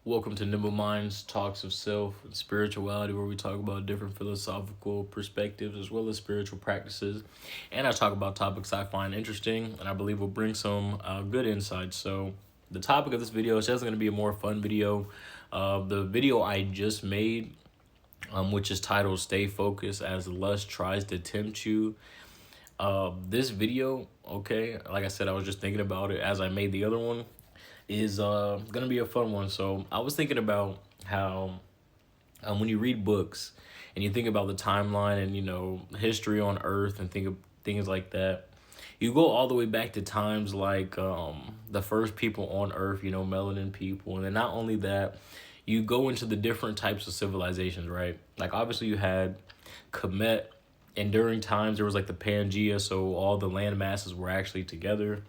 Welcome to Nimble Minds Talks of Self and Spirituality, where we talk about different philosophical perspectives as well as spiritual practices. And I talk about topics I find interesting and I believe will bring some good insights. So, the topic of this video is just going to be a more fun video. The video I just made, which is titled Stay Focused as Lust Tries to Tempt You. This video, okay, like I said, I was just thinking about it as I made the other one, is gonna be a fun one. So I was thinking about how when you read books and you think about the timeline and history on Earth and think of things like that, you go all the way back to times like the first people on Earth, melanin people, and then not only that, you go into the different types of civilizations, right? Like obviously you had Kemet, and during times there was like the Pangea, so all the land masses were actually together.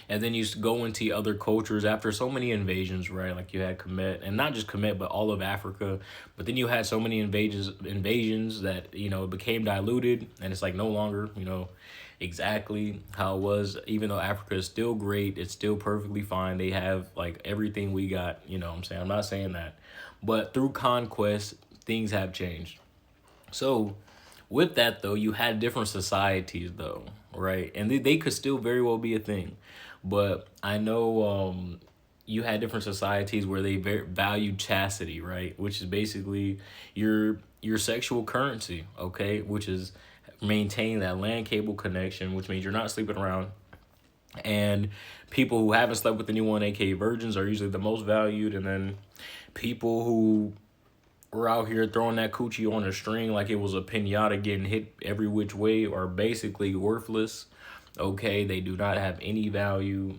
And then you go into other cultures after so many invasions, right? Like you had Kemet, and not just Kemet, but all of Africa. But then you had so many invasions that it became diluted, and it's like no longer exactly how it was. Even though Africa is still great, it's still perfectly fine. They have like everything we got. You know what I'm saying? I'm not saying that, but through conquest, things have changed. So with that though, you had different societies though, right? And they could still very well be a thing. But I know you had different societies where they valued chastity, right? Which is basically your sexual currency, okay? Which is maintaining that land cable connection, which means you're not sleeping around. And people who haven't slept with anyone, aka virgins, are usually the most valued. And then people who were out here throwing that coochie on a string like it was a pinata getting hit every which way are basically worthless. Okay, they do not have any value.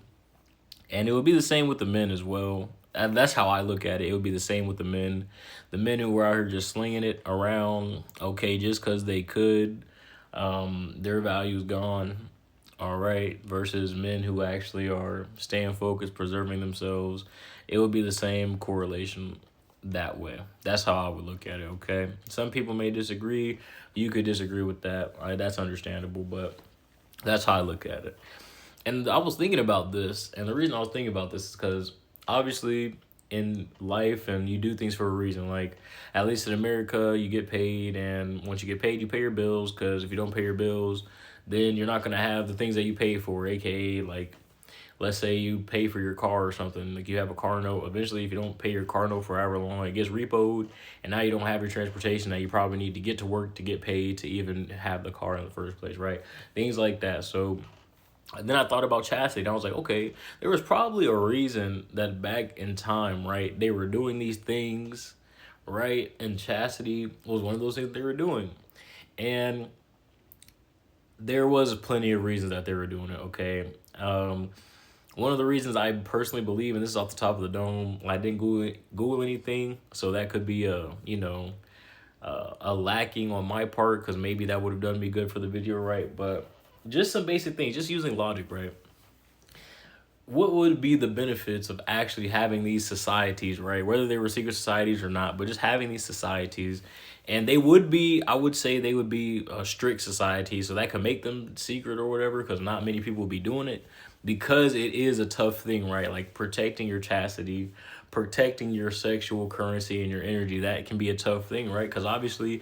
And it would be the same with the men as well. And that's how I look at it. It would be the same with the men. The men who were out here just slinging it around, okay, just because they could, their value's gone. All right, versus men who actually are staying focused, preserving themselves. It would be the same correlation that way. That's how I would look at it, okay? Some people may disagree. You could disagree with that. All right, that's understandable, but that's how I look at it. And I was thinking about this, and the reason I was thinking about this is because obviously in life and you do things for a reason. Like at least in America, you get paid, and once you get paid, you pay your bills. Because if you don't pay your bills, then you're not gonna have the things that you pay for, aka like let's say you pay for your car or something, like you have a car note. Eventually, if you don't pay your car note for however long, it gets repoed, and now you don't have your transportation that you probably need to get to work to get paid to even have the car in the first place, right? Things like that. So and then I thought about chastity, and I was like, okay, there was probably a reason that back in time, right, they were doing these things, right? And chastity was one of those things they were doing. And there was plenty of reasons that they were doing it, okay? One of the reasons I personally believe, and this is off the top of the dome, I didn't Google anything, so that could be a lacking on my part because maybe that would have done me good for the video, right? But just some basic things, just using logic, right? What would be the benefits of actually having these societies, right? Whether they were secret societies or not, but just having these societies. And they would be, I would say they would be a strict society, so that could make them secret or whatever, because not many people would be doing it, because it is a tough thing, right? Like protecting your chastity, protecting your sexual currency and your energy, that can be a tough thing, right? Because obviously,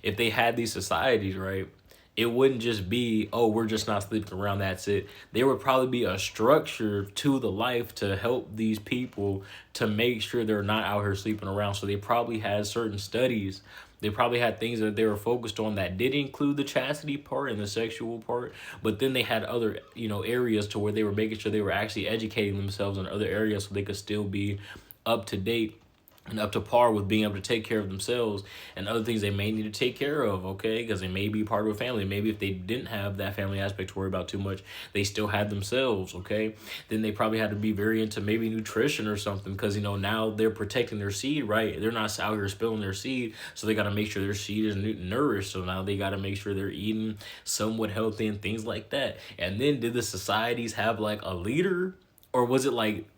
if they had these societies, right, it wouldn't just be, oh, we're just not sleeping around, that's it. There would probably be a structure to the life to help these people to make sure they're not out here sleeping around. So they probably had certain studies. They probably had things that they were focused on that did include the chastity part and the sexual part, but then they had other, areas to where they were making sure they were actually educating themselves in other areas so they could still be up to date and up to par with being able to take care of themselves and other things they may need to take care of, okay? Because they may be part of a family. Maybe if they didn't have that family aspect to worry about too much, they still had themselves, okay? Then they probably had to be very into maybe nutrition or something because, now they're protecting their seed, right? They're not out here spilling their seed, so they got to make sure their seed is nourished. So now they got to make sure they're eating somewhat healthy and things like that. And then did the societies have like a leader? Or was it like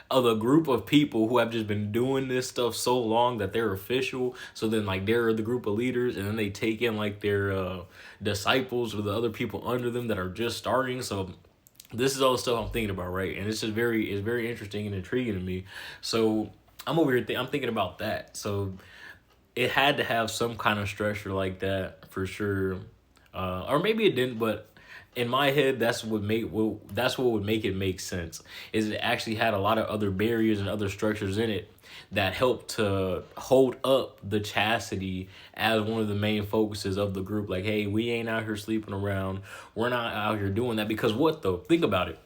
of a group of people who have just been doing this stuff so long that they're official? So then like they're the group of leaders, and then they take in like their disciples or the other people under them that are just starting. So this is all the stuff I'm thinking about, right? And it's very interesting and intriguing to me. So I'm over here. I'm thinking about that. So it had to have some kind of structure like that for sure, or maybe it didn't. But in my head, that's what would make it make sense. Is it actually had a lot of other barriers and other structures in it that helped to hold up the chastity as one of the main focuses of the group. Like, hey, we ain't out here sleeping around. We're not out here doing that because what though? Think about it,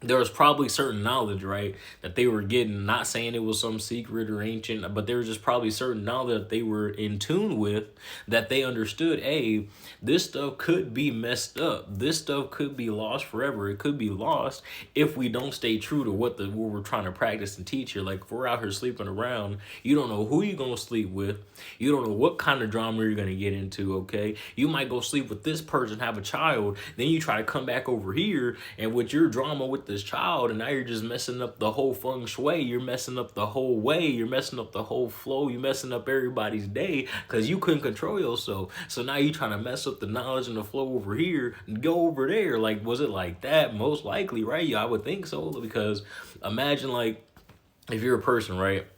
there was probably certain knowledge, right, that they were getting. Not saying it was some secret or ancient, but there was just probably certain knowledge that they were in tune with, that they understood, hey, this stuff could be messed up. This stuff could be lost forever. It could be lost if we don't stay true to what we're trying to practice and teach here. Like, if we're out here sleeping around, you don't know who you're going to sleep with. You don't know what kind of drama you're going to get into, okay? You might go sleep with this person, have a child, then you try to come back over here, and with your drama with this child, and now you're just messing up the whole feng shui. You're messing up the whole way. You're messing up the whole flow. You're messing up everybody's day because you couldn't control yourself. So now you're trying to mess up the knowledge and the flow over here and go over there. Like, was it like that? Most likely, right? Yeah, I would think so, because imagine, like, if you're a person, right,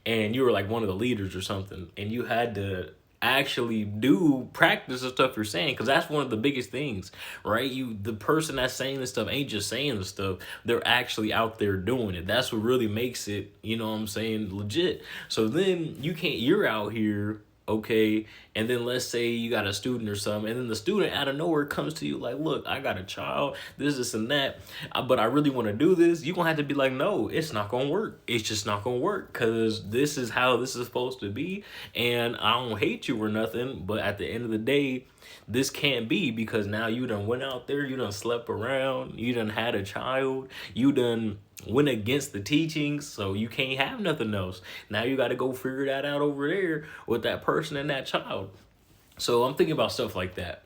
and you were like one of the leaders or something, and you had to actually do practice the stuff you're saying, because that's one of the biggest things, right? The person that's saying this stuff ain't just saying the stuff, they're actually out there doing it. That's what really makes it, you know what I'm saying, legit. So then you're out here, okay, and then let's say you got a student or something, and then the student out of nowhere comes to you like, look, I got a child, this and that, but I really want to do this. You're gonna have to be like, no, it's not gonna work. It's just not gonna work, because this is how this is supposed to be, and I don't hate you or nothing, but at the end of the day, this can't be, because now you done went out there, you done slept around, you done had a child, you done went against the teachings, so you can't have nothing else. Now you got to go figure that out over there with that person and that child. So I'm thinking about stuff like that.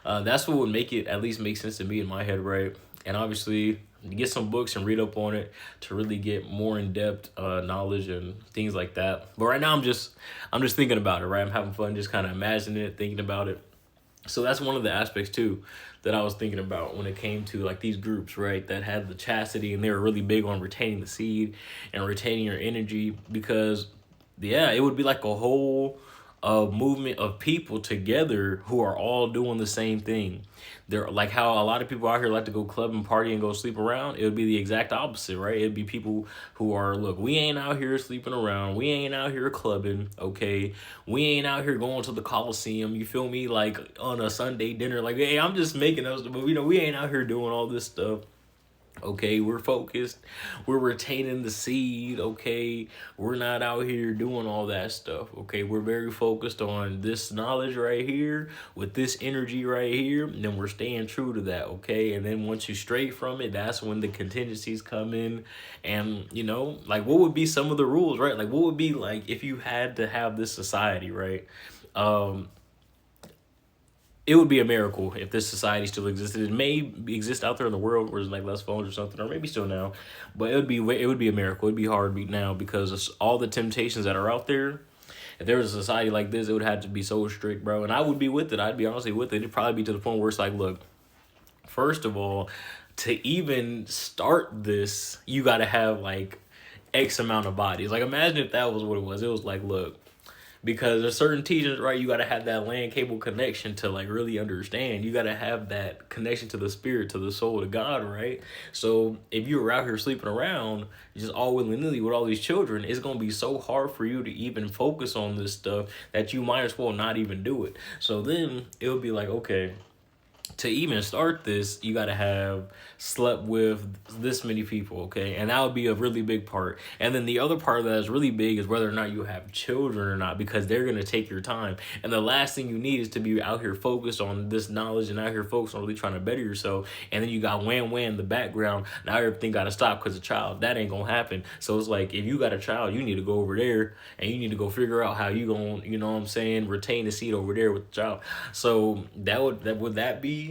That's what would make it at least make sense to me in my head, right? And obviously, get some books and read up on it to really get more in-depth knowledge and things like that. But right now, I'm just thinking about it, right? I'm having fun, just kind of imagining it, thinking about it. So that's one of the aspects too that I was thinking about when it came to like these groups, right, that had the chastity, and they were really big on retaining the seed and retaining your energy, because yeah, it would be like a whole movement of people together who are all doing the same thing. They're like how a lot of people out here like to go club and party and go sleep around. It would be the exact opposite, right? It'd be people who are, look, we ain't out here sleeping around. We ain't out here clubbing, okay? We ain't out here going to the Coliseum, you feel me? Like on a Sunday dinner, like, hey, I'm just making us, but you know, we ain't out here doing all this stuff. Okay, we're focused. We're retaining the seed. Okay, we're not out here doing all that stuff. Okay, we're very focused on this knowledge right here with this energy right here. And then we're staying true to that. Okay, and then once you stray from it, that's when the contingencies come in. And you know, like, what would be some of the rules, right? Like, what would be like if you had to have this society, right? It would be a miracle if this society still existed. It may exist out there in the world where there's like less phones or something, or maybe still now, but it would be a miracle. It'd be hard to beat now because of all the temptations that are out there. If there was a society like this, it would have to be so strict, bro. And I would be with it. I'd be honestly with it. It'd probably be to the point where it's like, look, first of all, to even start this, you got to have like X amount of bodies. Like, imagine if that was what it was. It was like, look, because there's certain teachings, right? You got to have that land cable connection to like really understand. You got to have that connection to the spirit, to the soul, to God, right? So if you were out here sleeping around just all willy-nilly with all these children, it's going to be so hard for you to even focus on this stuff that you might as well not even do it. So then it would be like, okay, to even start this, you got to have slept with this many people, okay? And that would be a really big part. And then the other part that is really big is whether or not you have children or not, because they're going to take your time. And the last thing you need is to be out here focused on this knowledge and out here focused on really trying to better yourself. And then you got wham in the background. Now everything got to stop because of child. That ain't going to happen. So it's like, if you got a child, you need to go over there and you need to go figure out how you going to, you know what I'm saying, retain the seed over there with the child. So would that be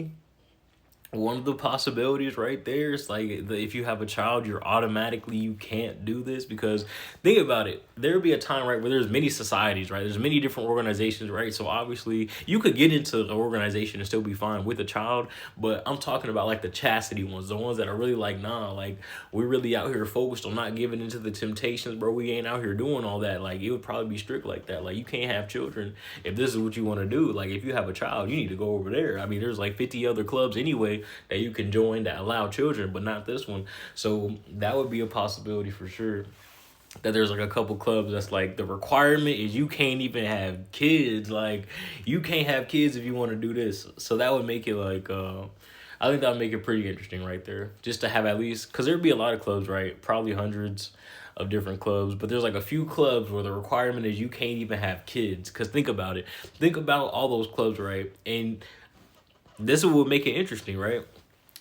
one of the possibilities right there is like if you have a child, you're automatically, you can't do this. Because think about it, there'll be a time, right, where there's many societies, right, there's many different organizations, right? So obviously you could get into the organization and still be fine with a child, but I'm talking about like the chastity ones, the ones that are really like, nah, like we're really out here focused on not giving into the temptations, bro. We ain't out here doing all that. Like it would probably be strict like that. Like you can't have children if this is what you want to do. Like if you have a child, you need to go over there. I mean, there's like 50 other clubs anyway that you can join that allow children, but not this one. So that would be a possibility for sure. That there's like a couple clubs that's like the requirement is you can't even have kids. Like you can't have kids if you want to do this. So that would make it like I think that would make it pretty interesting right there. Just to have at least, because there'd be a lot of clubs, right? Probably hundreds of different clubs, but there's like a few clubs where the requirement is you can't even have kids. Because think about it. Think about all those clubs, right? And this will make it interesting, right?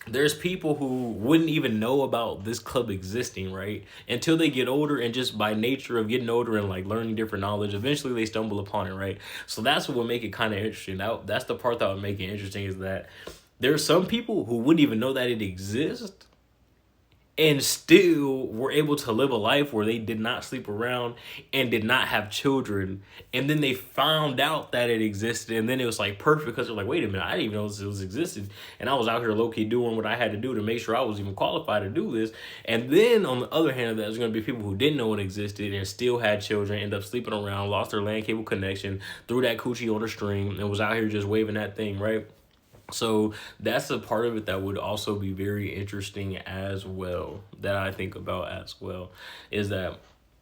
There's people who wouldn't even know about this club existing, right? Until they get older, and just by nature of getting older and like learning different knowledge, eventually they stumble upon it, right? So that's what would make it kind of interesting. That's the part that would make it interesting, is that there's some people who wouldn't even know that it exists and still were able to live a life where they did not sleep around and did not have children. And then they found out that it existed, and then it was like perfect, because they're like, wait a minute, I didn't even know this was existed, and I was out here low-key doing what I had to do to make sure I was even qualified to do this. And then on the other hand of that, there's going to be people who didn't know it existed and still had children, end up sleeping around, lost their land cable connection, threw that coochie on a string, and was out here just waving that thing, right? So that's a part of it that would also be very interesting as well, that I think about as well, is that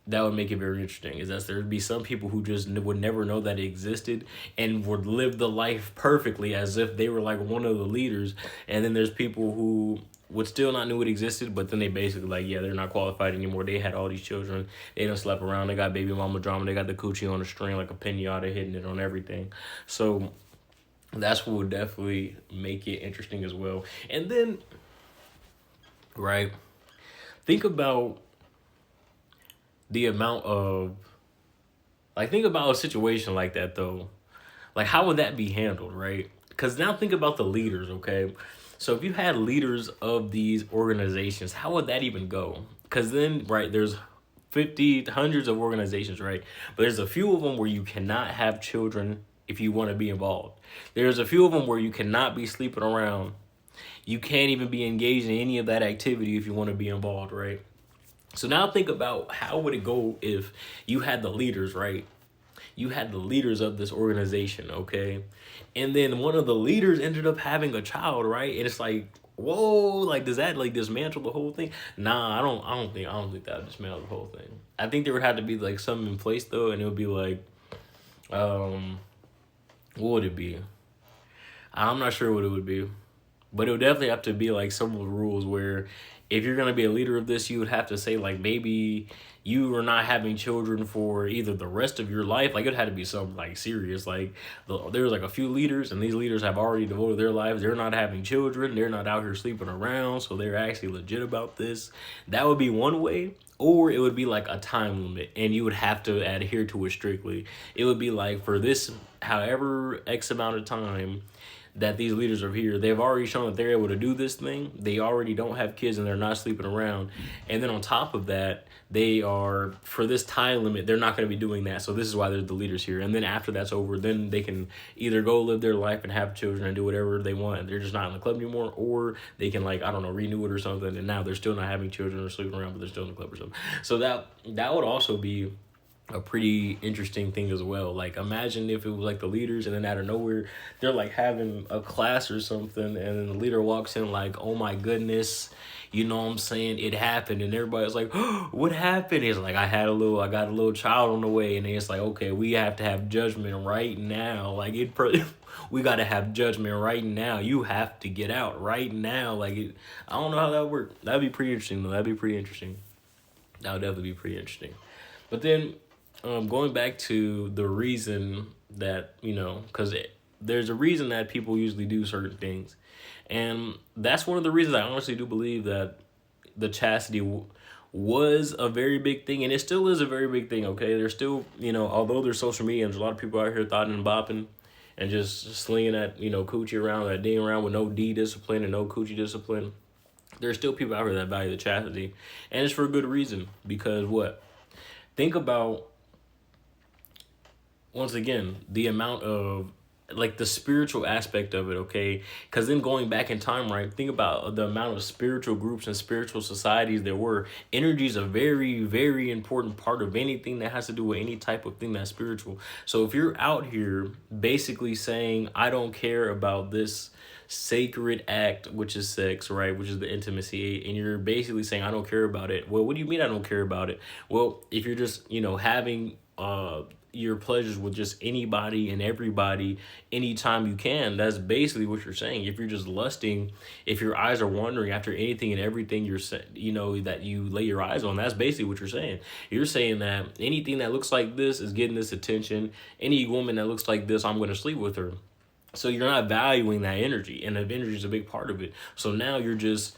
that would make it very interesting, is that there'd be some people who just would never know that it existed and would live the life perfectly as if they were like one of the leaders. And then there's people who would still not know it existed, but then they basically like, yeah, they're not qualified anymore. They had all these children. They don't slept around. They got baby mama drama. They got the coochie on a string like a pinata, hitting it on everything. So that's what would definitely make it interesting as well. And then, right, think about the amount of, like, think about a situation like that, though. Like, how would that be handled, right? Because now think about the leaders, okay? So if you had leaders of these organizations, how would that even go? Because then, right, there's 50, hundreds of organizations, right? But there's a few of them where you cannot have children if you want to be involved. There's a few of them where you cannot be sleeping around. You can't even be engaged in any of that activity if you want to be involved, right? So now think about how would it go if you had the leaders, right? You had the leaders of this organization, okay? And then one of the leaders ended up having a child, right? And it's like, whoa, like does that like dismantle the whole thing? Nah, I don't think that would dismantle the whole thing. I think there would have to be like something in place though, and it would be like, what would it be? I'm not sure what it would be, but it would definitely have to be like some of the rules where if you're gonna be a leader of this, you would have to say like maybe you are not having children for either the rest of your life. Like it had to be something like serious. Like there's like a few leaders, and these leaders have already devoted their lives. They're not having children. They're not out here sleeping around. So they're actually legit about this. That would be one way. Or it would be like a time limit, and you would have to adhere to it strictly. It would be like for this, however X amount of time that these leaders are here, they've already shown that they're able to do this thing. They already don't have kids and they're not sleeping around. And then on top of that, they are, for this time limit, they're not going to be doing that. So this is why they're the leaders here. And then after that's over, then they can either go live their life and have children and do whatever they want. They're just not in the club anymore. Or they can like, I don't know, renew it or something. And now they're still not having children or sleeping around, but they're still in the club or something. So that would also be a pretty interesting thing as well. Like imagine if it was like the leaders, and then out of nowhere they're like having a class or something, and then the leader walks in like, oh my goodness, you know what I'm saying, it happened, and everybody's like, oh, what happened? It's like, I got a little child on the way, and then it's like, okay, we have to have judgment right now. Like we got to have judgment right now. You have to get out right now. Like I don't know how that would work. That'd be pretty interesting though. That would definitely be pretty interesting. But then going back to the reason that, because there's a reason that people usually do certain things. And that's one of the reasons I honestly do believe that the chastity was a very big thing. And it still is a very big thing, okay? There's still, although there's social media and there's a lot of people out here thotting and bopping, and just slinging that, coochie around, that ding around with no D discipline and no coochie discipline. There's still people out here that value the chastity, and it's for a good reason. Because what? Think about, once again, the amount of, like, the spiritual aspect of it, okay? Because then going back in time, right? Think about the amount of spiritual groups and spiritual societies there were. Energy is a very, very important part of anything that has to do with any type of thing that's spiritual. So if you're out here basically saying, I don't care about this sacred act, which is sex, right? Which is the intimacy, and you're basically saying, I don't care about it. Well, what do you mean I don't care about it? Well, if you're just, having your pleasures with just anybody and everybody anytime you can, that's basically what you're saying. If you're just lusting, if your eyes are wandering after anything and everything that you lay your eyes on, that's basically what you're saying. You're saying that anything that looks like this is getting this attention. Any woman that looks like this, I'm going to sleep with her. So you're not valuing that energy, and the energy is a big part of it. So now you're just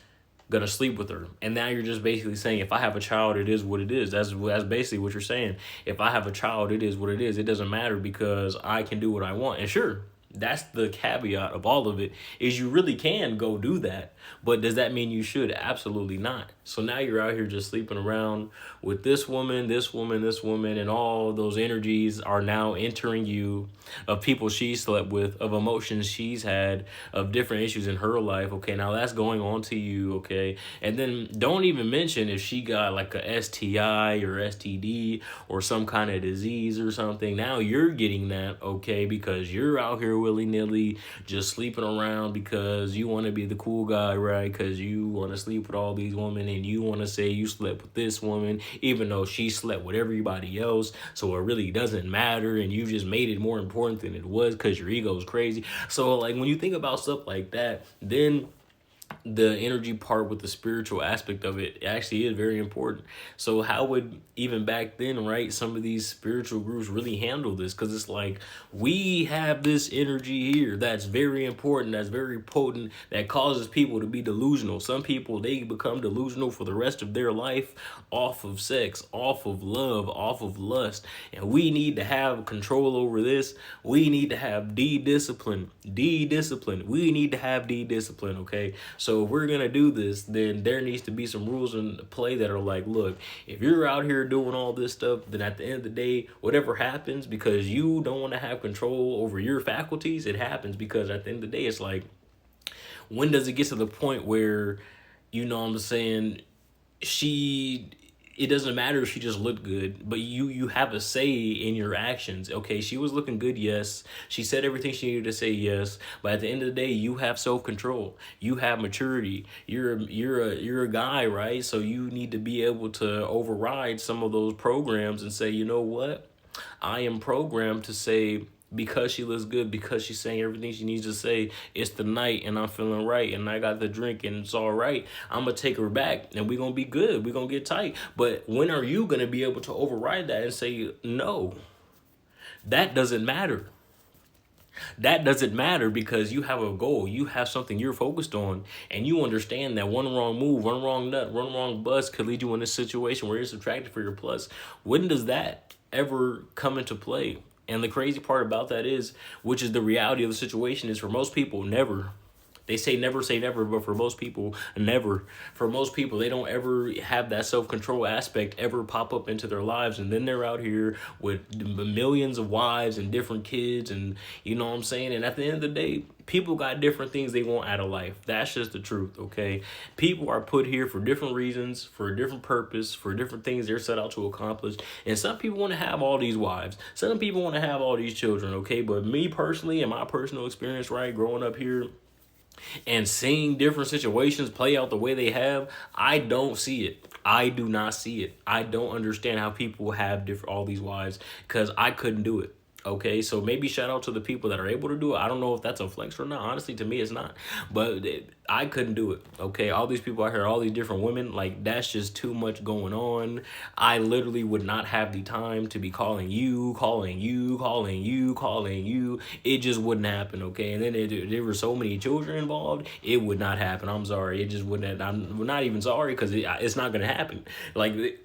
gonna sleep with her, and now you're just basically saying, if I have a child, it is what it is. That's basically what you're saying. If I have a child, it is what it is. It doesn't matter because I can do what I want. And sure, that's the caveat of all of it, is you really can go do that. But does that mean you should? Absolutely not. So now you're out here just sleeping around with this woman, this woman, this woman, and all those energies are now entering you, of people she slept with, of emotions she's had, of different issues in her life. Okay, now that's going on to you, okay? And then don't even mention if she got like a STI or STD or some kind of disease or something. Now you're getting that, okay, because you're out here willy-nilly just sleeping around because you want to be the cool guy, right? Because you want to sleep with all these women, and you want to say you slept with this woman even though she slept with everybody else, so it really doesn't matter, and you just made it more important than it was because your ego is crazy. So like when you think about stuff like that, then the energy part with the spiritual aspect of it actually is very important. So how would, even back then, right, some of these spiritual groups really handle this? Because it's like, we have this energy here that's very important, that's very potent, that causes people to be delusional. Some people, they become delusional for the rest of their life off of sex, off of love, off of lust. And we need to have control over this. We need to have D-discipline. D-discipline. We need to have D-discipline, okay? So if we're going to do this, then there needs to be some rules in play that are like, look, if you're out here doing all this stuff, then at the end of the day, whatever happens, because you don't want to have control over your faculties, it happens. Because at the end of the day, it's like, when does it get to the point where, you know what I'm saying, it doesn't matter if she just looked good, but you have a say in your actions. Okay, she was looking good, yes. She said everything she needed to say, yes. But at the end of the day, you have self-control. You have maturity. You're a guy, right? So you need to be able to override some of those programs and say, you know what? I am programmed to say, because she looks good, because she's saying everything she needs to say, it's the night and I'm feeling right and I got the drink and it's all right, I'm going to take her back and we're going to be good. We're going to get tight. But when are you going to be able to override that and say, no, that doesn't matter? That doesn't matter because you have a goal. You have something you're focused on, and you understand that one wrong move, one wrong nut, one wrong buzz could lead you in a situation where you're subtracted for your plus. When does that ever come into play? And the crazy part about that is, which is the reality of the situation, is for most people, never. They say never, but for most people, never. For most people, they don't ever have that self-control aspect ever pop up into their lives, and then they're out here with millions of wives and different kids, and you know what I'm saying? And at the end of the day, people got different things they want out of life. That's just the truth, okay? People are put here for different reasons, for a different purpose, for different things they're set out to accomplish. And some people want to have all these wives. Some people want to have all these children, okay? But me personally, in my personal experience, right, growing up here, and seeing different situations play out the way they have, I don't see it. I do not see it. I don't understand how people have all these wives, because I couldn't do it. Okay, so maybe shout out to the people that are able to do it. I don't know if that's a flex or not. Honestly, to me, it's not. But I couldn't do it. Okay, all these people out here, all these different women, like, that's just too much going on. I literally would not have the time to be calling you. It just wouldn't happen, okay? And then there were so many children involved, it would not happen. I'm sorry. It just wouldn't. I'm not even sorry, because it's not going to happen. Like,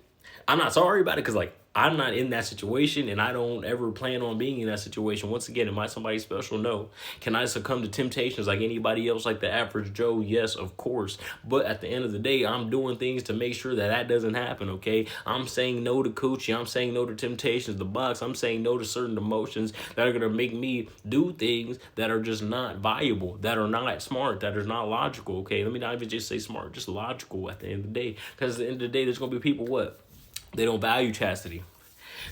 I'm not sorry about it because, like, I'm not in that situation and I don't ever plan on being in that situation. Once again, am I somebody special? No. Can I succumb to temptations like anybody else, like the average Joe? Yes, of course. But at the end of the day, I'm doing things to make sure that that doesn't happen, okay? I'm saying no to coochie. I'm saying no to temptations, the box. I'm saying no to certain emotions that are going to make me do things that are just not viable, that are not smart, that are not logical, okay? Let me not even just say smart, just logical at the end of the day. Because at the end of the day, there's going to be people, what? They don't value chastity.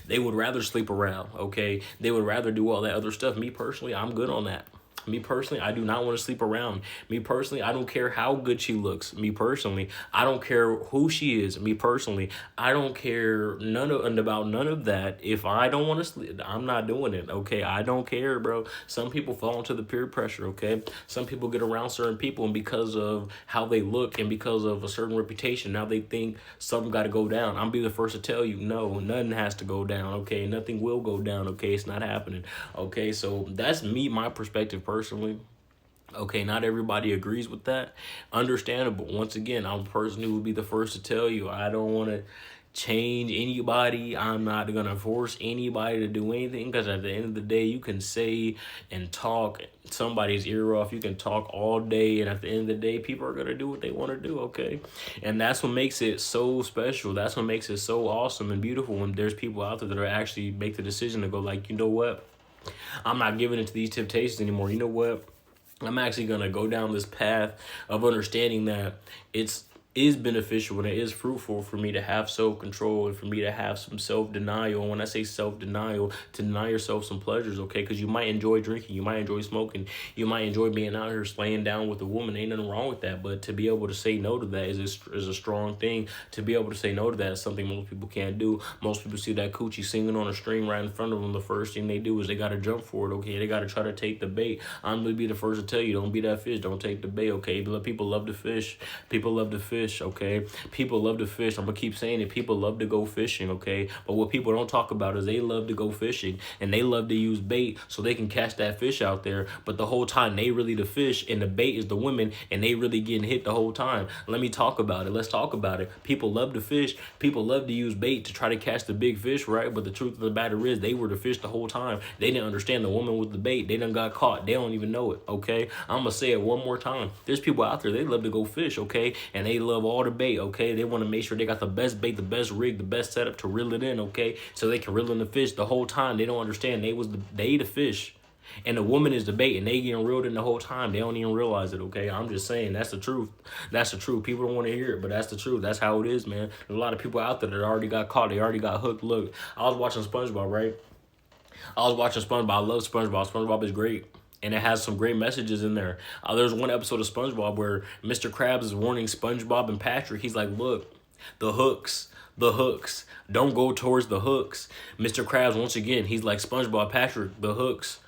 They would rather sleep around, okay? They would rather do all that other stuff. Me personally, I'm good on that. Me personally, I do not want to sleep around. Me personally, I don't care how good she looks. Me personally, I don't care who she is. Me personally, I don't care about none of that. If I don't want to sleep, I'm not doing it, okay? I don't care, bro. Some people fall into the peer pressure, okay? Some people get around certain people, and because of how they look and because of a certain reputation, now they think something got to go down. I'll be the first to tell you, no, nothing has to go down, okay? Nothing will go down, okay? It's not happening, okay? So that's me, my perspective personally. Okay, not everybody agrees with that. Understandable. Once again, I'm a person who would be the first to tell you I don't want to change anybody. I'm not going to force anybody to do anything, because at the end of the day, you can say and talk somebody's ear off. You can talk all day, and at the end of the day, people are going to do what they want to do, okay? And that's what makes it so special. That's what makes it so awesome and beautiful when there's people out there that are actually make the decision to go like, you know what? I'm not giving into these temptations anymore. You know what? I'm actually going to go down this path of understanding that it's is beneficial and it is fruitful for me to have self-control and for me to have some self-denial. And when I say self-denial, to deny yourself some pleasures, okay? Because you might enjoy drinking, you might enjoy smoking, you might enjoy being out here laying down with a woman. Ain't nothing wrong with that. But to be able to say no to that is a strong thing. To be able to say no to that is something most people can't do. Most people see that coochie singing on a string right in front of them. The first thing they do is they got to jump for it, okay? They got to try to take the bait. I'm going to be the first to tell you, don't be that fish. Don't take the bait, okay? But people love to fish. People love to fish, okay? People love to fish. I'm going to keep saying it. People love to go fishing, okay? But what people don't talk about is they love to go fishing and they love to use bait so they can catch that fish out there. But the whole time they really the fish and the bait is the women and they really getting hit the whole time. Let me talk about it. Let's talk about it. People love to fish. People love to use bait to try to catch the big fish, right? But the truth of the matter is they were the fish the whole time. They didn't understand the woman with the bait. They done got caught. They don't even know it, okay? I'm going to say it one more time. There's people out there, they love to go fish, okay? And they love all the bait, okay? They want to make sure they got the best bait, the best rig, the best setup to reel it in, okay? So they can reel in the fish the whole time. They don't understand they the fish. And the woman is the bait, and they getting reeled in the whole time. They don't even realize it, okay? I'm just saying, that's the truth. That's the truth. People don't want to hear it, but that's the truth. That's how it is, man. There's a lot of people out there that already got caught. They already got hooked. Look, I was watching SpongeBob, right? I was watching SpongeBob. I love SpongeBob. SpongeBob is great. And it has some great messages in there. There's one episode of SpongeBob where Mr. Krabs is warning SpongeBob and Patrick. He's like, look, the hooks. Don't go towards the hooks. Mr. Krabs, once again, he's like, SpongeBob, Patrick, the hooks.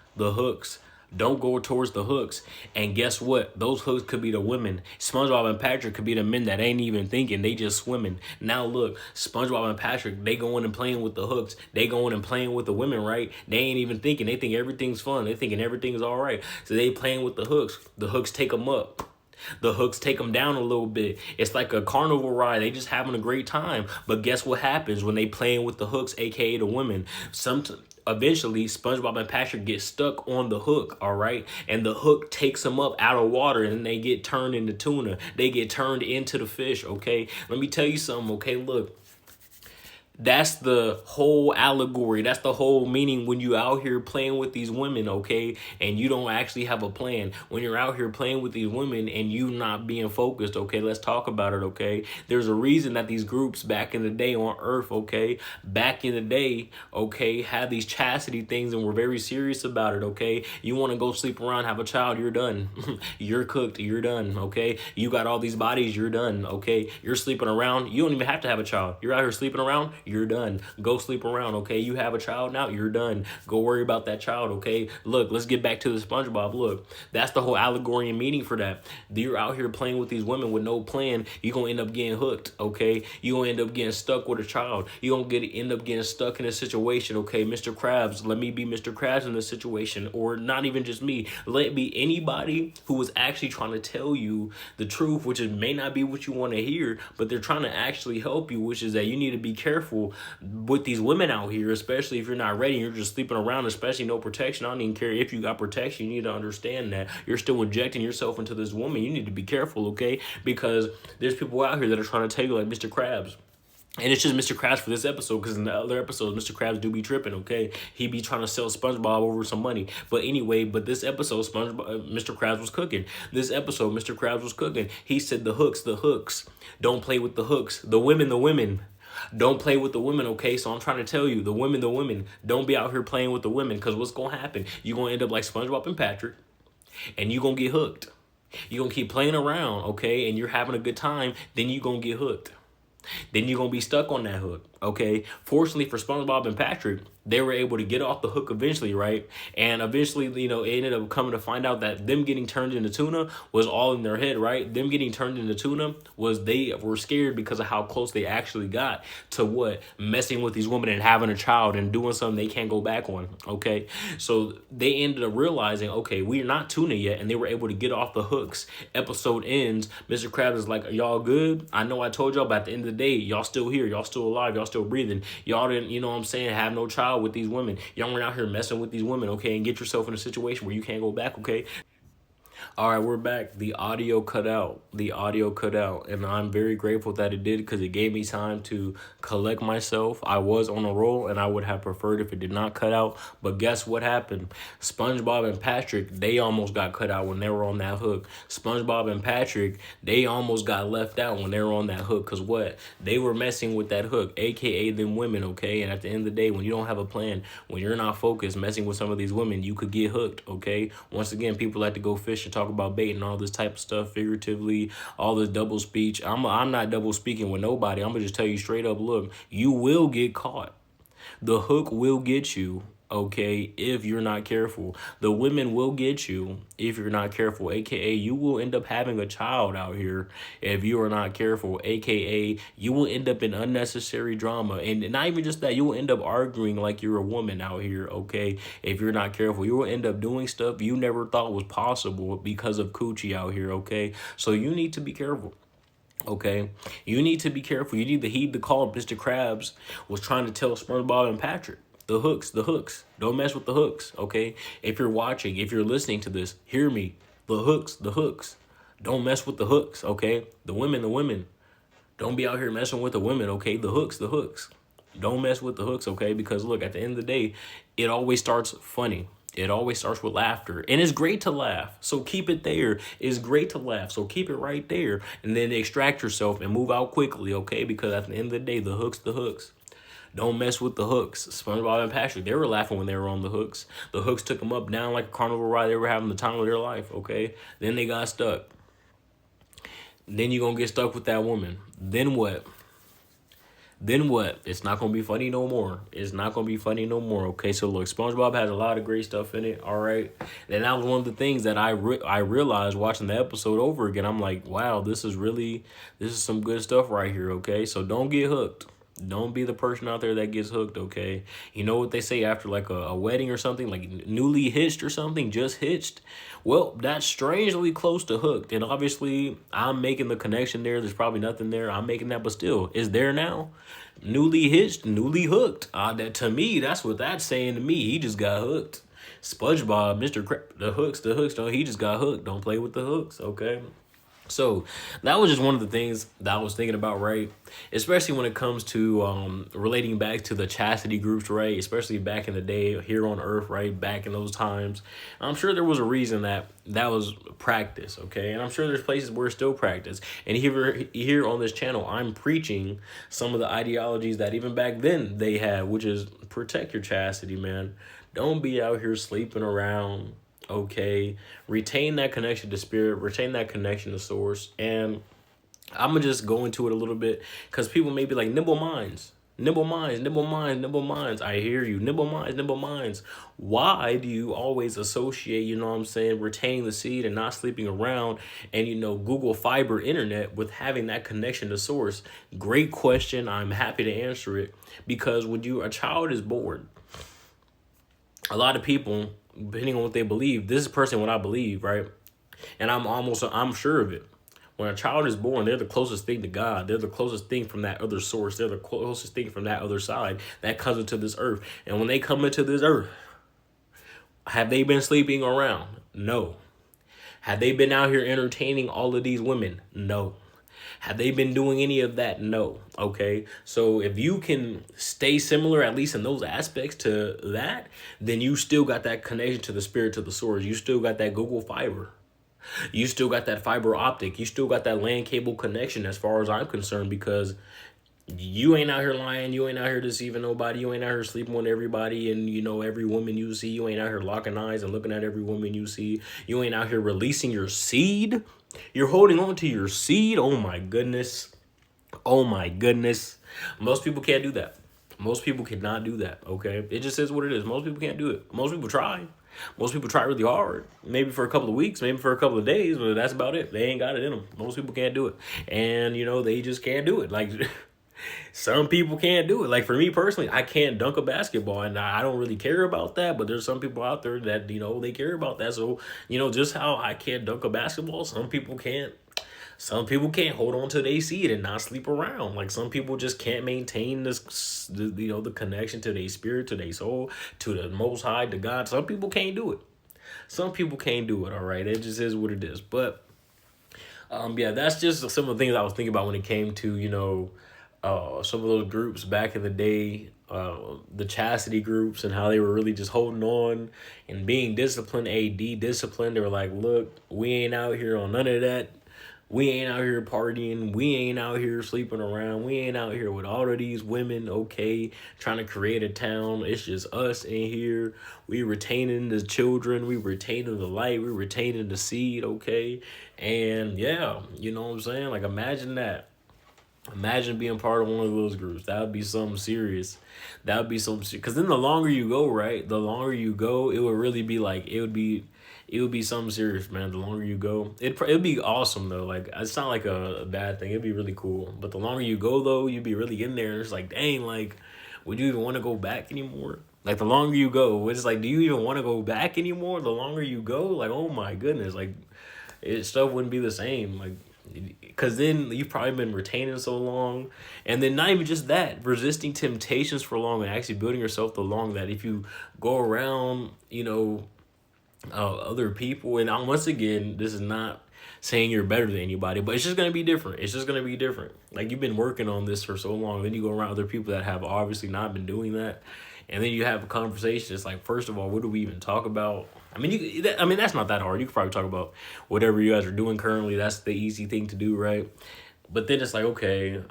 Don't go towards the hooks. And guess what? Those hooks could be the women. SpongeBob and Patrick could be the men that ain't even thinking. They just swimming. Now look, SpongeBob and Patrick, they going and playing with the hooks. They going and playing with the women, right? They ain't even thinking. They think everything's fun. They thinking everything's all right. So they playing with the hooks. The hooks take them up. The hooks take them down a little bit. It's like a carnival ride. They just having a great time. But guess what happens when they playing with the hooks, aka the women? Eventually, SpongeBob and Patrick get stuck on the hook, all right? And the hook takes them up out of water and they get turned into tuna. They get turned into the fish, okay? Let me tell you something, okay? Look. That's the whole allegory. That's the whole meaning when you out here playing with these women, okay? And you don't actually have a plan. When you're out here playing with these women and you not being focused, okay? Let's talk about it, okay? There's a reason that these groups back in the day on Earth, okay? Back in the day, okay, had these chastity things and were very serious about it, okay? You want to go sleep around, have a child, you're done. You're cooked, you're done, okay? You got all these bodies, you're done, okay? You're sleeping around, you don't even have to have a child. You're out here sleeping around, you're done. Go sleep around, okay? You have a child now, you're done. Go worry about that child, okay? Look, let's get back to the SpongeBob. Look, that's the whole allegory and meaning for that. You're out here playing with these women with no plan. You're going to end up getting hooked, okay? You're going to end up getting stuck with a child. You're going to end up getting stuck in a situation, okay? Mr. Krabs, let me be Mr. Krabs in this situation. Or not even just me. Let it be anybody who is actually trying to tell you the truth, which may not be what you want to hear, but they're trying to actually help you, which is that you need to be careful, careful with these women out here, especially if you're not ready and you're just sleeping around, especially no protection. I don't even care if you got protection. You need to understand that you're still injecting yourself into this woman. You need to be careful, okay? Because there's people out here that are trying to tell you, like Mr. Krabs. And it's just Mr. Krabs for this episode, because in the other episodes, Mr. Krabs do be tripping, okay? He be trying to sell SpongeBob over some money. But anyway, this episode, Mr. Krabs was cooking. This episode, Mr. Krabs was cooking. He said the hooks. Don't play with the hooks. The women. Don't play with the women, okay? So I'm trying to tell you, the women. Don't be out here playing with the women, because what's going to happen? You're going to end up like SpongeBob and Patrick, and you're going to get hooked. You're going to keep playing around, okay? And you're having a good time, then you're going to get hooked. Then you're going to be stuck on that hook, okay? Fortunately for SpongeBob and Patrick, they were able to get off the hook eventually, right? And eventually, it ended up coming to find out that them getting turned into tuna was all in their head, right? Them getting turned into tuna was they were scared because of how close they actually got to what? Messing with these women and having a child and doing something they can't go back on, okay? So they ended up realizing, okay, we're not tuna yet, and they were able to get off the hooks. Episode ends. Mr. Krabs is like, are y'all good? I know I told y'all, but at the end of the day, y'all still here. Y'all still alive. Y'all still breathing. Y'all didn't, have no child with these women. Y'all went out here messing with these women, okay, and get yourself in a situation where you can't go back, okay? All right, we're back. The audio cut out. And I'm very grateful that it did, because it gave me time to collect myself. I was on a roll, and I would have preferred if it did not cut out. But guess what happened? SpongeBob and Patrick, they almost got cut out when they were on that hook. SpongeBob and Patrick, they almost got left out when they were on that hook. Because what? They were messing with that hook, a.k.a. them women, okay? And at the end of the day, when you don't have a plan, when you're not focused, messing with some of these women, you could get hooked, okay? Once again, people like to go fish and talk about bait and all this type of stuff figuratively, all this double speech. I'm not double speaking with nobody. I'm gonna just tell you straight up, look, you will get caught. The hook will get you, okay, if you're not careful. The women will get you if you're not careful, aka you will end up having a child out here if you are not careful, aka you will end up in unnecessary drama. And not even just that, you will end up arguing like you're a woman out here, okay, if you're not careful. You will end up doing stuff you never thought was possible because of coochie out here, okay? So you need to be careful. Okay, you need to be careful. You need to heed the call Mr. Krabs was trying to tell SpongeBob and Patrick. The hooks. Don't mess with the hooks, okay? If you're watching, if you're listening to this, hear me. The hooks. Don't mess with the hooks, okay? The women. Don't be out here messing with the women, okay? The hooks. Don't mess with the hooks, okay? Because look, at the end of the day, it always starts funny. It always starts with laughter. And it's great to laugh. So keep it there. It's great to laugh. So keep it right there. And then extract yourself and move out quickly, okay? Because at the end of the day, the hooks. Don't mess with the hooks. SpongeBob and Patrick, they were laughing when they were on the hooks. The hooks took them up, down like a carnival ride. They were having the time of their life, okay? Then they got stuck. Then you're going to get stuck with that woman. Then what? It's not going to be funny no more. Okay, so look, SpongeBob has a lot of great stuff in it, all right? And that was one of the things that I realized watching the episode over again. I'm like, wow, this is some good stuff right here, okay? So don't get hooked. Don't be the person out there that gets hooked, okay? You know what they say after like a wedding or something, like newly hitched or something, just hitched? Well, that's strangely close to hooked. And obviously, I'm making the connection there. There's probably nothing there. I'm making that, but still, it's there now. Newly hitched, newly hooked. To me, that's what that's saying to me. He just got hooked. SpongeBob, the hooks, no, he just got hooked. Don't play with the hooks, okay? So that was just one of the things that I was thinking about, right? Especially when it comes to relating back to the chastity groups, right? Especially back in the day here on Earth, right? Back in those times. I'm sure there was a reason that was practice, okay? And I'm sure there's places where it's still practiced. And here on this channel, I'm preaching some of the ideologies that even back then they had, which is protect your chastity, man. Don't be out here sleeping around. Okay, retain that connection to spirit, retain that connection to source. And I'm gonna just go into it a little bit because people may be like, nimble minds. I hear you. Nimble minds. Why do you always associate, retaining the seed and not sleeping around and, Google Fiber internet with having that connection to source? Great question. I'm happy to answer it, because when a child is born, a lot of people, depending on what they believe, this is personally what I believe, right? And I'm sure of it. When a child is born, they're the closest thing to God. They're the closest thing from that other source. They're the closest thing from that other side that comes into this earth. And when they come into this earth, have they been sleeping around? No. Have they been out here entertaining all of these women? No. Have they been doing any of that? No. Okay. So if you can stay similar, at least in those aspects to that, then you still got that connection to the spirit, to the source. You still got that Google Fiber. You still got that fiber optic. You still got that LAN cable connection as far as I'm concerned, because you ain't out here lying. You ain't out here deceiving nobody. You ain't out here sleeping with everybody and, every woman you see. You ain't out here locking eyes and looking at every woman you see. You ain't out here releasing your seed. You're holding on to your seed. Oh, my goodness. Oh, my goodness. Most people can't do that. Most people cannot do that, okay? It just is what it is. Most people can't do it. Most people try. Most people try really hard, maybe for a couple of weeks, maybe for a couple of days, but that's about it. They ain't got it in them. Most people can't do it. And, they just can't do it. Like, some people can't do it. Like, for me personally, I can't dunk a basketball, and I don't really care about that, but there's some people out there that, they care about that. So, just how I can't dunk a basketball, some people can't. Some people can't hold on to their seed and not sleep around. Like, some people just can't maintain the connection to their spirit, to their soul, to the Most High, to God. Some people can't do it. Some people can't do it, all right? It just is what it is. But, yeah, that's just some of the things I was thinking about when it came to, some of those groups back in the day, the chastity groups, and how they were really just holding on and being disciplined, disciplined. They were like, look, we ain't out here on none of that. We ain't out here partying. We ain't out here sleeping around. We ain't out here with all of these women, okay, trying to create a town. It's just us in here. We retaining the children. We retaining the light. We retaining the seed, okay? And, yeah, you know what I'm saying? Like, imagine that. Imagine being part of one of those groups. That would be something serious. That would be something serious. Because then the longer you go, right, the longer you go, it would really be like, it would be something serious, man. The longer you go, it'd be awesome though. Like, it's not like a bad thing. It'd be really cool. But the longer you go though, you'd be really in there. It's like, dang, like, would you even want to go back anymore? Like, the longer you go, it's like, do you even want to go back anymore? The longer you go, like, oh my goodness, like, stuff wouldn't be the same. Like, because then you've probably been retaining so long, and then not even just that, resisting temptations for long and actually building yourself so long that if you go around, other people, and once again, this is not saying you're better than anybody, but it's just going to be different. It's just going to be different. Like, you've been working on this for so long, then you go around other people that have obviously not been doing that, and then you have a conversation. It's like, first of all, what do we even talk about? I mean, that's not that hard. You could probably talk about whatever you guys are doing currently. That's the easy thing to do, right? But then it's like, okay,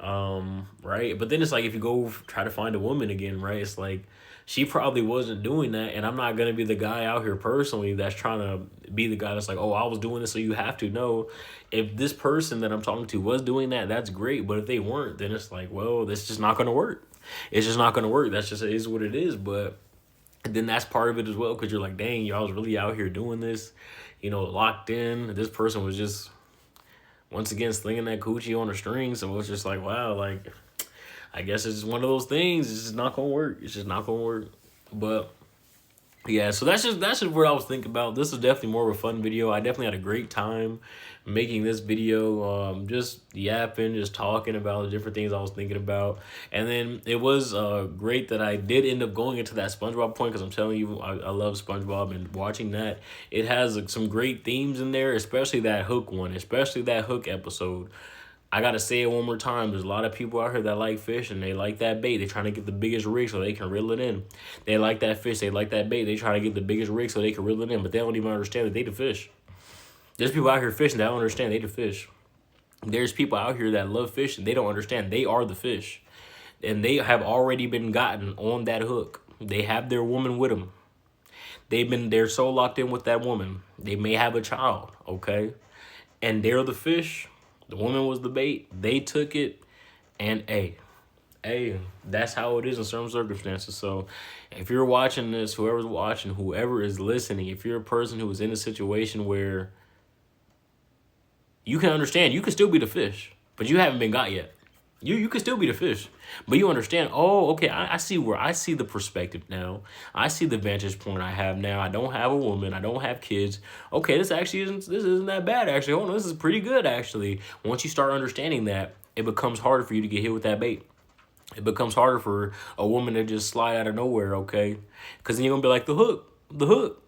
right? But then it's like, if you go try to find a woman again, right? It's like, she probably wasn't doing that, and I'm not going to be the guy out here personally that's trying to be the guy that's like, oh, I was doing this, so you have to know. If this person that I'm talking to was doing that, that's great. But if they weren't, then it's like, well, that's just not going to work. It's just not going to work. That's just, it is what it is. But then that's part of it as well, because you're like, dang, y'all was really out here doing this, locked in. This person was just, once again, slinging that coochie on a string. So it's just like, wow, like, I guess it's just one of those things. It's just not gonna work. It's just not gonna work. But yeah, so that's just what I was thinking about. This is definitely more of a fun video. I definitely had a great time making this video, just yapping, just talking about the different things I was thinking about. And then it was great that I did end up going into that SpongeBob point, because I'm telling you, I love SpongeBob, and watching that, it has some great themes in there, especially that Hook one, especially that Hook episode. I gotta say it one more time. There's a lot of people out here that like fish, and they like that bait. They're trying to get the biggest rig so they can reel it in. They like that fish. They like that bait. They try to get the biggest rig so they can reel it in, but they don't even understand that they the fish. There's people out here fishing that don't understand they the fish. There's people out here that love fish, and they don't understand they are the fish. And they have already been gotten on that hook. They have their woman with them. They're so locked in with that woman. They may have a child, okay? And they're the fish. The woman was the bait. They took it, and that's how it is in certain circumstances. So if you're watching this, whoever's watching, whoever is listening, if you're a person who is in a situation where you can understand, you can still be the fish, but you haven't been got yet. You could still be the fish, but you understand. Oh, okay. I see where I see the perspective now. I see the vantage point I have now. I don't have a woman. I don't have kids. Okay, this isn't that bad actually. Hold on, this is pretty good actually. Once you start understanding that, it becomes harder for you to get hit with that bait. It becomes harder for a woman to just slide out of nowhere. Okay, because then you're gonna be like the hook.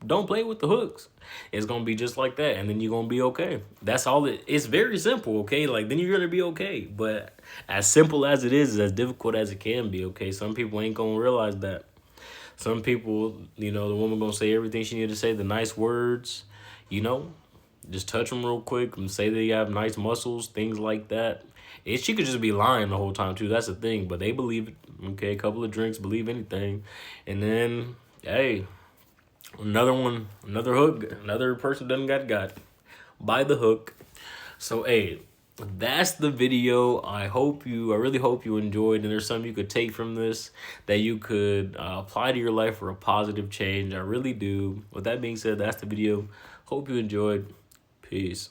Don't play with the hooks. It's gonna be just like that, and then you're gonna be okay. That's all it's very simple, okay? Like then you're gonna be okay. But as simple as it is as difficult as it can be, okay? Some people ain't gonna realize that. Some people, the woman gonna say everything she need to say, the nice words, you know, just touch them real quick and say they have nice muscles, things like that. She could just be lying the whole time too. That's the thing, but they believe it. Okay, a couple of drinks, believe anything, and then hey, another one, another hook, another person done got by the hook. So hey, that's the video. I really hope you enjoyed, and there's something you could take from this that you could apply to your life for a positive change. I really do. With that being said, that's the video. Hope you enjoyed. Peace.